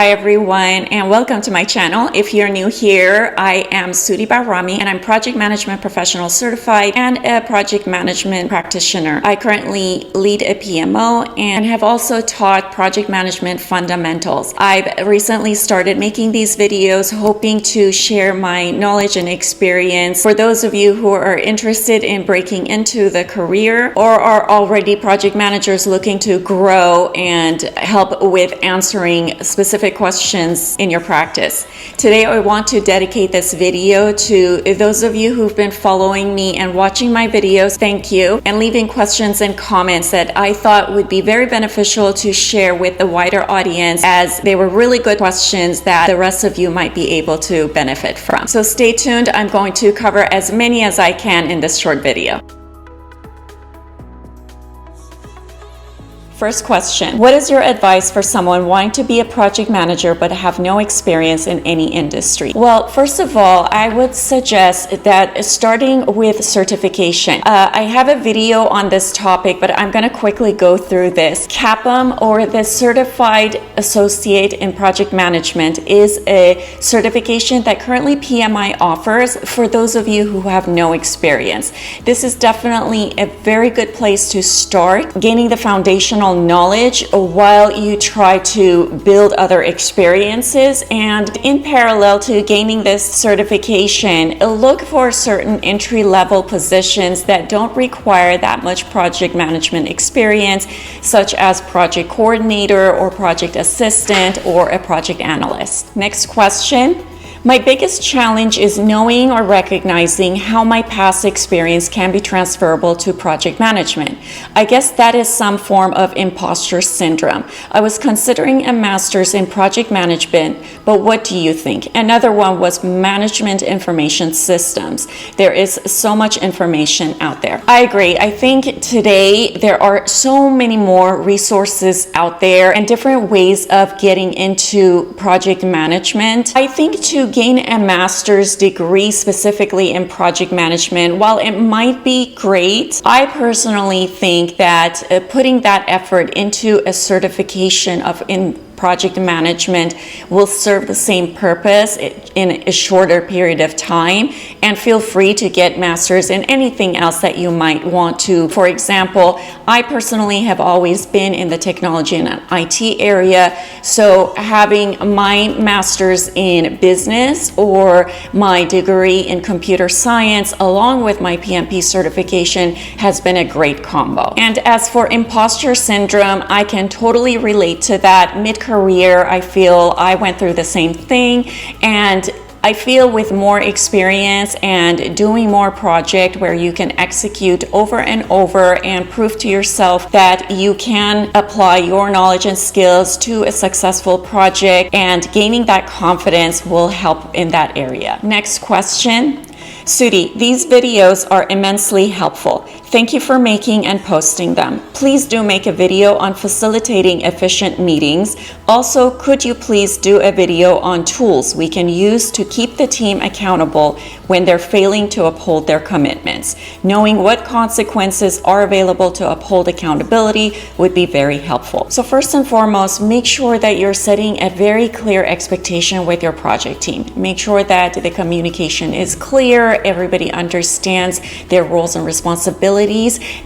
Hi everyone, and welcome to my channel. If you're new here, I am Sudhi Bahrami and I'm Project Management Professional Certified and a Project Management Practitioner. I currently lead a PMO and have also taught Project Management Fundamentals. I've recently started making these videos hoping to share my knowledge and experience for those of you who are interested in breaking into the career or are already project managers looking to grow and help with answering specific questions in your practice. Today I want to dedicate this video to those of you who've been following me and watching my videos. Thank you, and leaving questions and comments that I thought would be very beneficial to share with the wider audience, as they were really good questions that the rest of you might be able to benefit from. So stay tuned. I'm going to cover as many as I can in this short video. First question, what is your advice for someone wanting to be a project manager but have no experience in any industry? Well, first of all, I would suggest that starting with certification. I have a video on this topic, but I'm going to quickly go through this. CAPM, or the Certified Associate in Project Management, is a certification that currently PMI offers for those of you who have no experience. This is definitely a very good place to start gaining the foundational knowledge while you try to build other experiences. And in parallel to gaining this certification, look for certain entry-level positions that don't require that much project management experience, such as project coordinator or project assistant or a project analyst. Next question. My biggest challenge is knowing or recognizing how my past experience can be transferable to project management. I guess that is some form of imposter syndrome. I was considering a master's in project management, but what do you think? Another one was management information systems. There is so much information out there. I agree. I think today there are so many more resources out there and different ways of getting into project management. I think to gain a master's degree specifically in project management, while it might be great, I personally think that putting that effort into a certification in project management will serve the same purpose in a shorter period of time. And feel free to get masters in anything else that you might want to. For example, I personally have always been in the technology and IT area, so having my master's in business or my degree in computer science along with my PMP certification has been a great combo. And as for imposter syndrome, I can totally relate to that. Mid-career, I feel I went through the same thing, and I feel with more experience and doing more project where you can execute over and over and prove to yourself that you can apply your knowledge and skills to a successful project, and gaining that confidence will help in that area. Next question. Sudhi, these videos are immensely helpful. Thank you for making and posting them. Please do make a video on facilitating efficient meetings. Also, could you please do a video on tools we can use to keep the team accountable when they're failing to uphold their commitments? Knowing what consequences are available to uphold accountability would be very helpful. So first and foremost, make sure that you're setting a very clear expectation with your project team. Make sure that the communication is clear, everybody understands their roles and responsibilities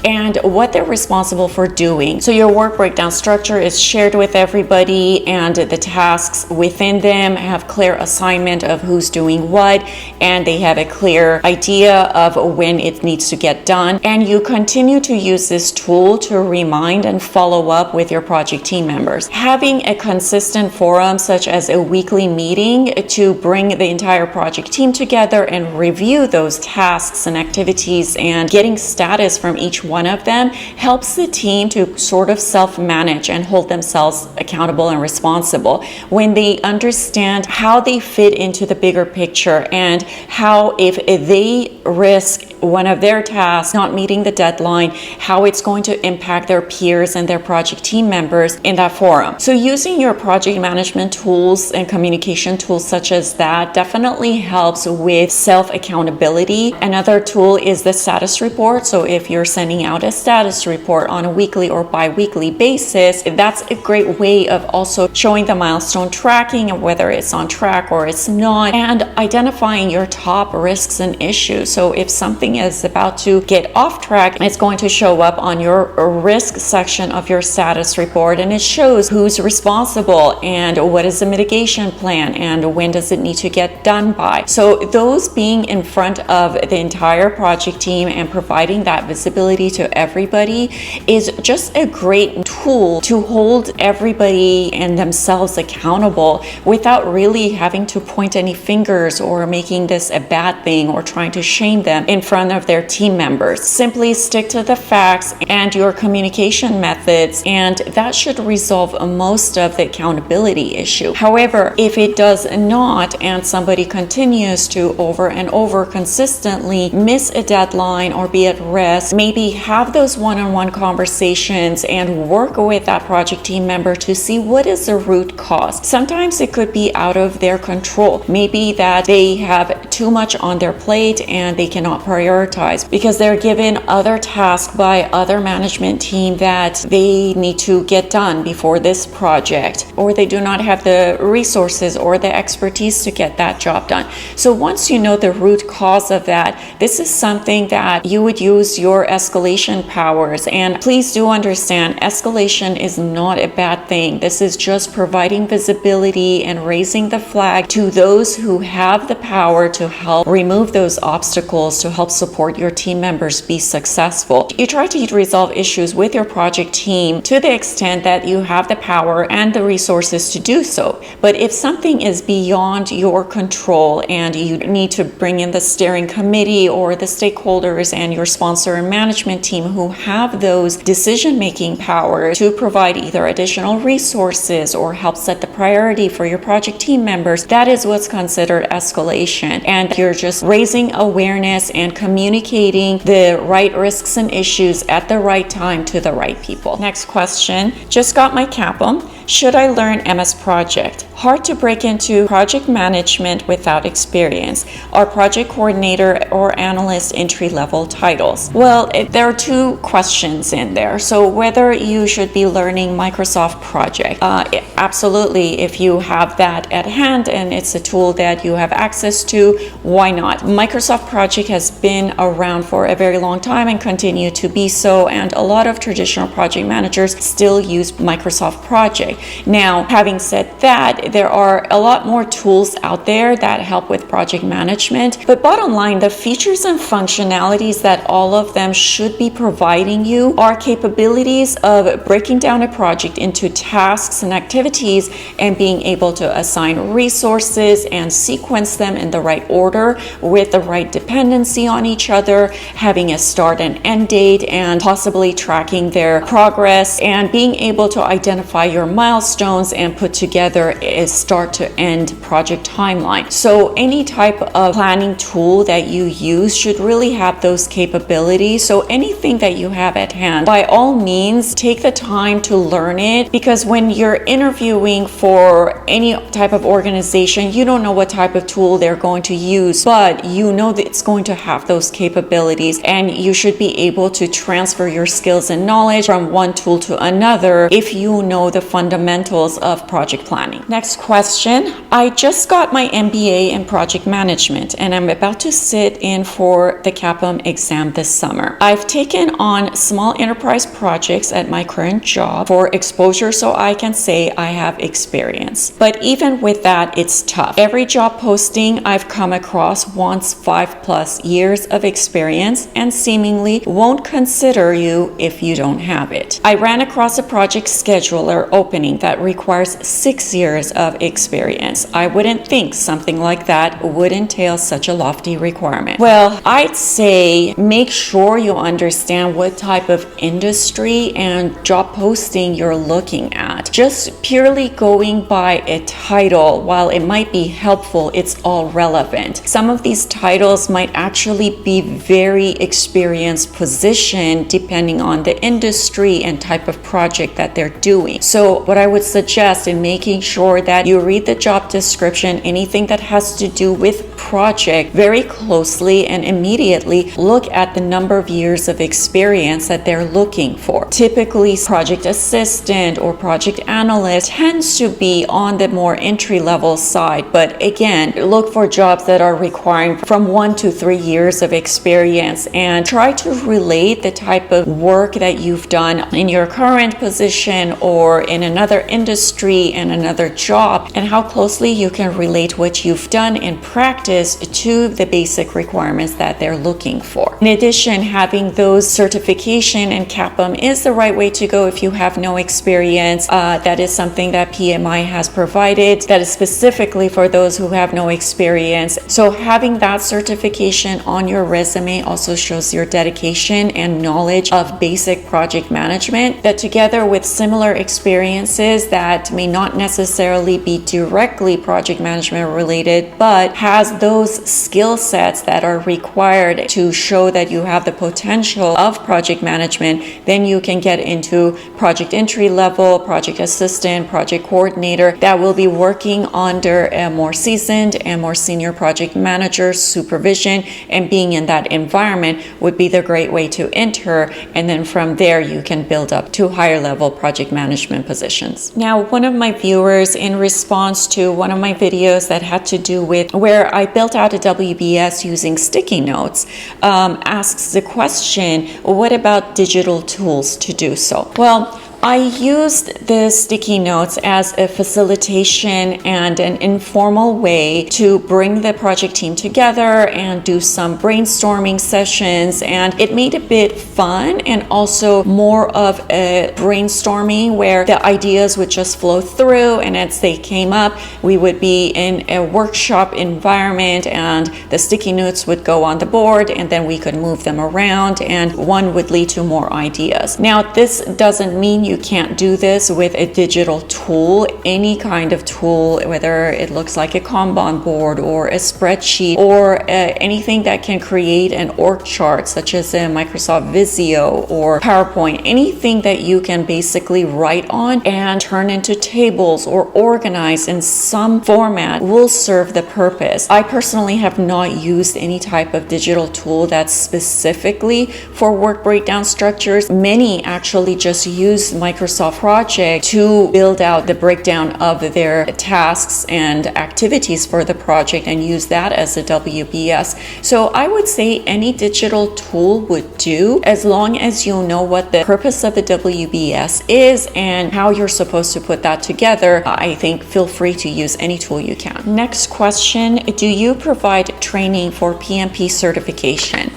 and what they're responsible for doing. So your work breakdown structure is shared with everybody, and the tasks within them have clear assignment of who's doing what, and they have a clear idea of when it needs to get done. And you continue to use this tool to remind and follow up with your project team members. Having a consistent forum such as a weekly meeting to bring the entire project team together and review those tasks and activities and getting status from each one of them helps the team to sort of self-manage and hold themselves accountable and responsible. When they understand how they fit into the bigger picture and how if they risk one of their tasks not meeting the deadline, how it's going to impact their peers and their project team members in that forum. So using your project management tools and communication tools such as that definitely helps with self-accountability. Another tool is the status report. So if you're sending out a status report on a weekly or bi-weekly basis, that's a great way of also showing the milestone tracking and whether it's on track or it's not, and identifying your top risks and issues. So if something is about to get off track, it's going to show up on your risk section of your status report, and it shows who's responsible and what is the mitigation plan and when does it need to get done by. So those being in front of the entire project team and providing that visibility to everybody is just a great tool to hold everybody and themselves accountable without really having to point any fingers or making this a bad thing or trying to shame them in front of their team members. Simply stick to the facts and your communication methods, and that should resolve most of the accountability issue. However, if it does not and somebody continues to over and over consistently miss a deadline or be at risk, maybe have those one-on-one conversations and work with that project team member to see what is the root cause. Sometimes it could be out of their control. Maybe that they have too much on their plate and they cannot prioritize because they're given other tasks by other management team that they need to get done before this project, or they do not have the resources or the expertise to get that job done. So once you know the root cause of that, this is something that you would use your escalation powers. And please do understand, escalation is not a bad thing. This is just providing visibility and raising the flag to those who have the power to help remove those obstacles, to help support your team members be successful. You try to resolve issues with your project team to the extent that you have the power and the resources to do so. But if something is beyond your control and you need to bring in the steering committee or the stakeholders and your sponsor and management team who have those decision-making power to provide either additional resources or help set the priority for your project team members, that is what's considered escalation. And you're just raising awareness and communicating the right risks and issues at the right time to the right people. Next question. Just got my CAPM. Should I learn MS Project? Hard to break into project management without experience. Are project coordinator or analyst entry-level titles? Well, there are two questions in there. So whether you should be learning Microsoft Project, absolutely. If you have that at hand and it's a tool that you have access to, why not? Microsoft Project has been around for a very long time and continue to be so, and a lot of traditional project managers still use Microsoft Project. Now, having said that, there are a lot more tools out there that help with project management, but bottom line, the features and functionalities that all of them should be providing you are capabilities of breaking down a project into tasks and activities and being able to assign resources and sequence them in the right order with the right dependency on each other, having a start and end date, and possibly tracking their progress and being able to identify your milestones and put together a start to end project timeline. So any type of planning tool that you use should really have those capabilities. So anything that you have at hand, by all means, take the time to learn it, because when you're interviewing for any type of organization, you don't know what type of tool they're going to use, but you know that it's going to have those capabilities, and you should be able to transfer your skills and knowledge from one tool to another if you know the fundamentals of project planning. Next question. I just got my MBA in project management and I'm about to sit in for the CAPM exam this summer. I've taken on small enterprise projects at my current job for exposure, so I can say I have experience. But even with that, it's tough. Every job posting I've come across wants 5+ years of experience and seemingly won't consider you if you don't have it. I ran across a project scheduler opening that requires 6 years of experience. I wouldn't think something like that would entail such a lofty requirement. Well, I'd say make sure you understand what type of industry and job posting you're looking at. Just purely going by a title, while it might be helpful, it's all relevant. Some of these titles might actually be very experienced position depending on the industry and type of project that they're doing. So what I would suggest in making sure that you read the job description, anything that has to do with project, very closely and immediately look at the number of years of experience that they're looking for. Typically, project assistant or project analyst tends to be on the more entry-level side, but again, look for jobs that are requiring from 1 to 3 years of experience and try to relate the type of work that you've done in your current position or in another industry and another job, and how closely you can relate what you've done in practice to the basic requirements that they're looking for. In addition, having those certification and CAPM is the right way to go if you have no experience. That is something that PMI has provided that is specifically for those who have no experience. So having that certification on your resume also shows your dedication and knowledge of basic project management, that together with similar experiences that may not necessarily be directly project management related, but has those skill sets that are required to show that you have the potential of project management, then you can get into project entry level, project assistant, project coordinator that will be working under a more seasoned and more senior project manager supervision, and being in that environment would be the great way to enter, and then from there you can build up to higher level project management positions. Now, one of my viewers, in response to one of my videos that had to do with where I built out a WBS using sticky notes, asks the question, what about digital tools to do so? Well, I used the sticky notes as a facilitation and an informal way to bring the project team together and do some brainstorming sessions, and it made it a bit fun and also more of a brainstorming where the ideas would just flow through, and as they came up we would be in a workshop environment and the sticky notes would go on the board and then we could move them around and one would lead to more ideas. Now, this doesn't mean you can't do this with a digital tool. Any kind of tool, whether it looks like a Kanban board or a spreadsheet or anything that can create an org chart such as a Microsoft Visio or PowerPoint, anything that you can basically write on and turn into tables or organize in some format will serve the purpose. I personally have not used any type of digital tool that's specifically for work breakdown structures. Many actually just use Microsoft Project to build out the breakdown of their tasks and activities for the project and use that as a WBS. So I would say any digital tool would do, as long as you know what the purpose of the WBS is and how you're supposed to put that together. I think feel free to use any tool you can. Next question, do you provide training for PMP certification?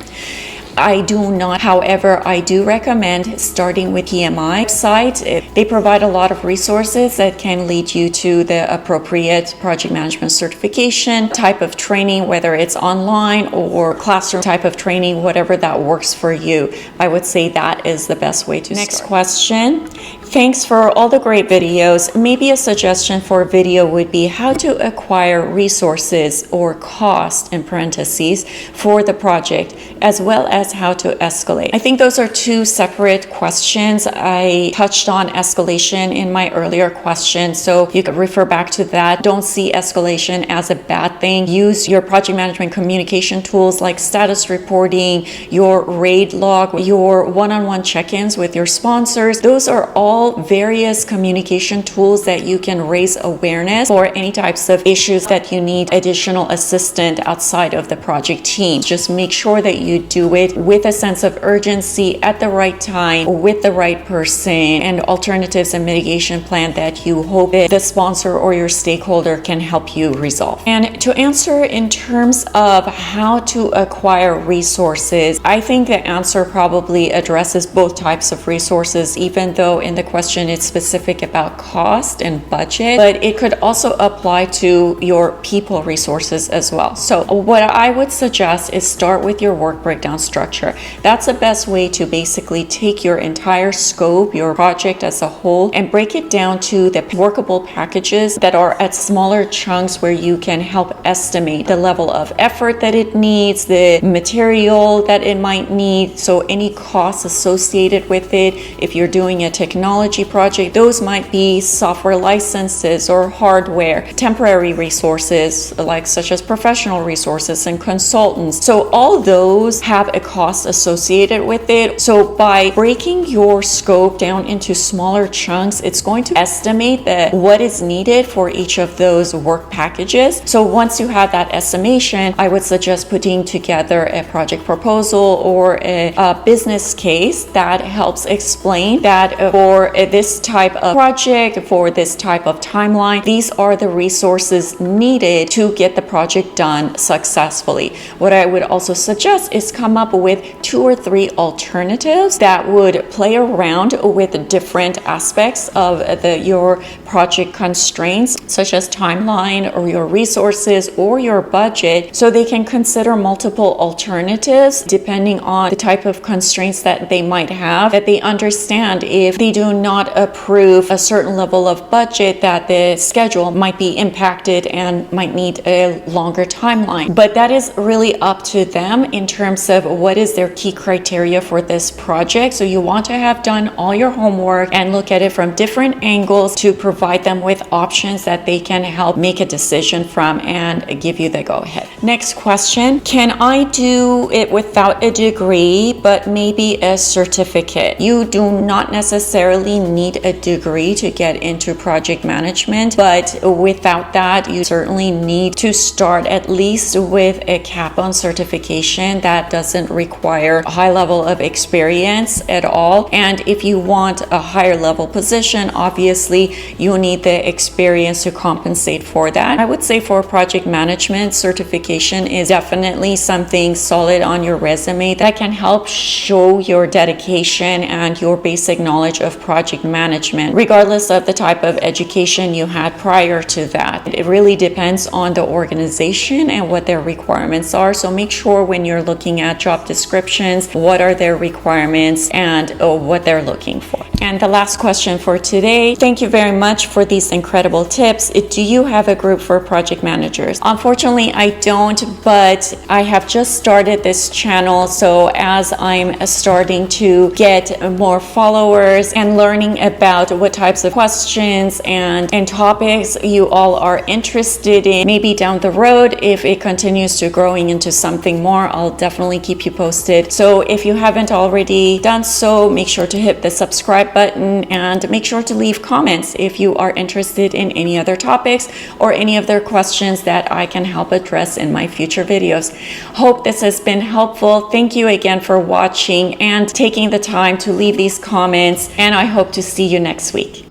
I do not. However, I do recommend starting with PMI site. They provide a lot of resources that can lead you to the appropriate project management certification type of training, whether it's online or classroom type of training, whatever that works for you. I would say that is the best way to start. Next question. Thanks for all the great videos. Maybe a suggestion for a video would be how to acquire resources or cost in parentheses for the project, as well as how to escalate. I think those are two separate questions. I touched on escalation in my earlier question, so you could refer back to that. Don't see escalation as a bad thing. Use your project management communication tools like status reporting, your RAID log, your one-on-one check-ins with your sponsors. Those are all various communication tools that you can raise awareness for any types of issues that you need additional assistance outside of the project team. Just make sure that you do it with a sense of urgency at the right time with the right person, and alternatives and mitigation plan that you hope that the sponsor or your stakeholder can help you resolve. And to answer in terms of how to acquire resources, I think the answer probably addresses both types of resources, even though in the question it's specific about cost and budget, but it could also apply to your people resources as well. So what I would suggest is start with your work breakdown structure. That's the best way to basically take your entire scope, your project as a whole, and break it down to the workable packages that are at smaller chunks where you can help estimate the level of effort that it needs, the material that it might need, so any costs associated with it. If you're doing a technology technology project, those might be software licenses or hardware, temporary resources like such as professional resources and consultants. So all those have a cost associated with it. So by breaking your scope down into smaller chunks, it's going to estimate what is needed for each of those work packages. So once you have that estimation, I would suggest putting together a project proposal or a business case that helps explain that for this type of project, for this type of timeline, these are the resources needed to get the project done successfully. What I would also suggest is come up with 2 or 3 alternatives that would play around with different aspects of your project constraints, such as timeline or your resources or your budget, so they can consider multiple alternatives depending on the type of constraints that they might have, that they understand if they do not approve a certain level of budget, that the schedule might be impacted and might need a longer timeline. But that is really up to them in terms of what is their key criteria for this project. So you want to have done all your homework and look at it from different angles to provide them with options that they can help make a decision from and give you the go ahead. Next question: can I do it without a degree but maybe a certificate? You do not necessarily need a degree to get into project management, but without that, you certainly need to start at least with a CAPON certification that doesn't require a high level of experience at all. And if you want a higher level position, obviously you need the experience to compensate for that. I would say for project management, certification is definitely something solid on your resume that can help show your dedication and your basic knowledge of project management, regardless of the type of education you had prior to that. It really depends on the organization and what their requirements are. So make sure when you're looking at job descriptions, what are their requirements and what they're looking for. And the last question for today: thank you very much for these incredible tips. Do you have a group for project managers? Unfortunately, I don't, but I have just started this channel. So as I'm starting to get more followers and learning about what types of questions and topics you all are interested in, maybe down the road, if it continues to growing into something more, I'll definitely keep you posted. So if you haven't already done so, make sure to hit the subscribe button and make sure to leave comments if you are interested in any other topics or any other questions that I can help address in my future videos. Hope this has been helpful. Thank you again for watching and taking the time to leave these comments, and I hope to see you next week.